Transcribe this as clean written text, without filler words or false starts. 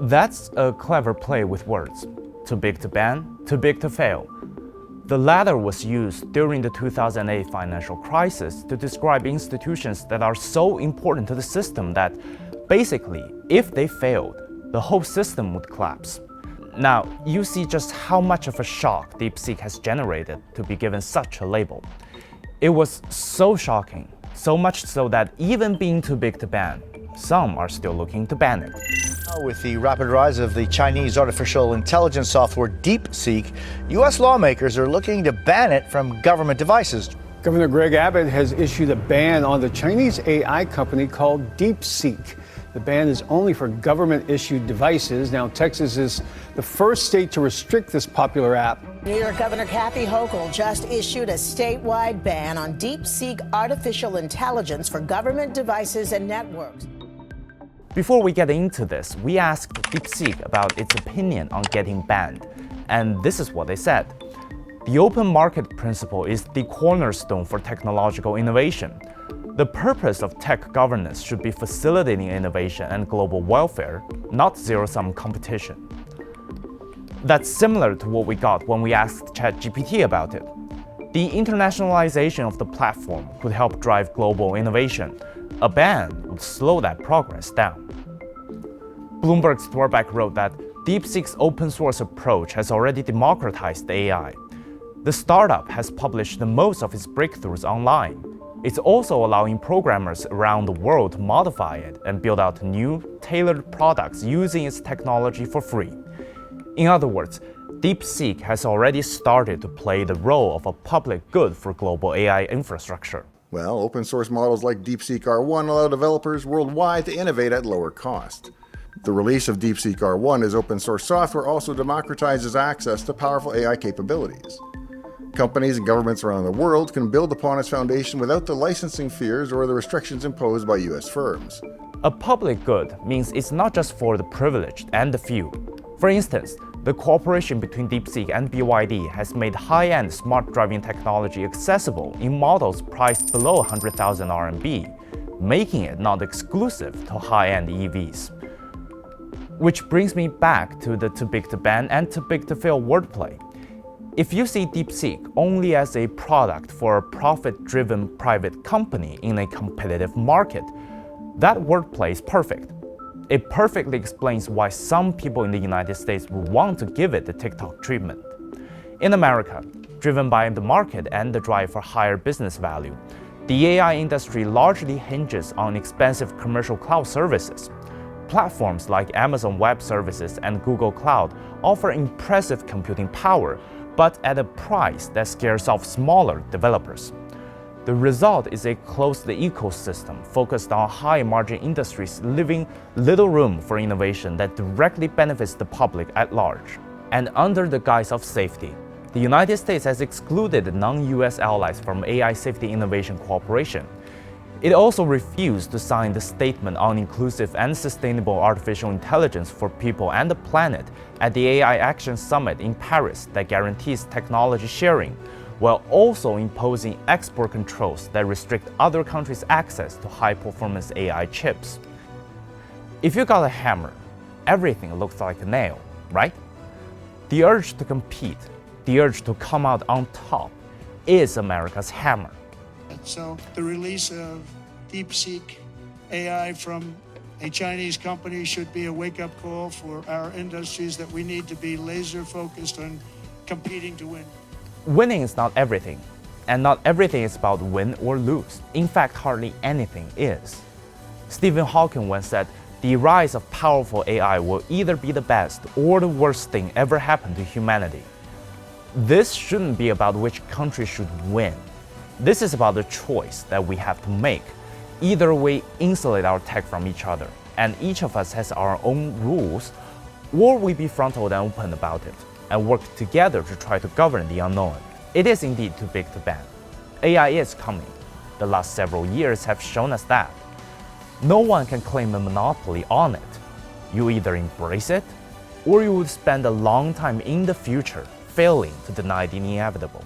That's a clever play with words. Too big to ban, too big to fail. The latter was used during the 2008 financial crisis to describe institutions that are so important to the system that, basically, if they failed, the whole system would collapse. Now, you see just how much of a shock DeepSeek has generated to be given such a label. It was so shocking, so much so that even being too big to ban, some are still looking to ban it. With the rapid rise of the Chinese artificial intelligence software DeepSeek, U.S. lawmakers are looking to ban it from government devices. Governor Greg Abbott has issued a ban on the Chinese AI company called DeepSeek. The ban is only for government-issued devices. Now, Texas is the first state to restrict this popular app. New York Governor Kathy Hochul just issued a statewide ban on DeepSeek artificial intelligence for government devices and networks. Before we get into this, we asked DeepSeek about its opinion on getting banned, and this is what they said. The open market principle is the cornerstone for technological innovation. The purpose of tech governance should be facilitating innovation and global welfare, not zero-sum competition. That's similar to what we got when we asked ChatGPT about it. The internationalization of the platform could help drive global innovation. A ban would slow that progress down. Bloomberg's Dwarback wrote that DeepSeek's open source approach has already democratized AI. The startup has published the most of its breakthroughs online. It's also allowing programmers around the world to modify it and build out new, tailored products using its technology for free. In other words, DeepSeek has already started to play the role of a public good for global AI infrastructure. Well, open source models like DeepSeek R1 allow developers worldwide to innovate at lower cost. The release of DeepSeek R1 as open source software also democratizes access to powerful AI capabilities. Companies and governments around the world can build upon its foundation without the licensing fears or the restrictions imposed by US firms. A public good means it's not just for the privileged and the few. For instance, the cooperation between DeepSeek and BYD has made high-end smart driving technology accessible in models priced below 100,000 RMB, making it not exclusive to high-end EVs. Which brings me back to the too big to ban and too big to fail wordplay. If you see DeepSeek only as a product for a profit-driven private company in a competitive market, that wordplay is perfect. It perfectly explains why some people in the United States would want to give it the TikTok treatment. In America, driven by the market and the drive for higher business value, the AI industry largely hinges on expensive commercial cloud services. Platforms like Amazon Web Services and Google Cloud offer impressive computing power, but at a price that scares off smaller developers. The result is a closed ecosystem focused on high-margin industries leaving little room for innovation that directly benefits the public at large. And under the guise of safety, the United States has excluded non-US allies from AI safety innovation cooperation. It also refused to sign the Statement on Inclusive and Sustainable Artificial Intelligence for People and the Planet at the AI Action Summit in Paris that guarantees technology sharing, while also imposing export controls that restrict other countries' access to high-performance AI chips. If you got a hammer, everything looks like a nail, right? The urge to compete, the urge to come out on top, is America's hammer. So the release of DeepSeek AI from a Chinese company should be a wake-up call for our industries that we need to be laser-focused on competing to win. Winning is not everything, and not everything is about win or lose. In fact, hardly anything is. Stephen Hawking once said, the rise of powerful AI will either be the best or the worst thing ever happened to humanity. This shouldn't be about which country should win. This is about the choice that we have to make. Either we insulate our tech from each other, and each of us has our own rules, or we be frontal and open about it, and work together to try to govern the unknown. It is indeed too big to ban. AI is coming. The last several years have shown us that. No one can claim a monopoly on it. You either embrace it, or you would spend a long time in the future failing to deny the inevitable.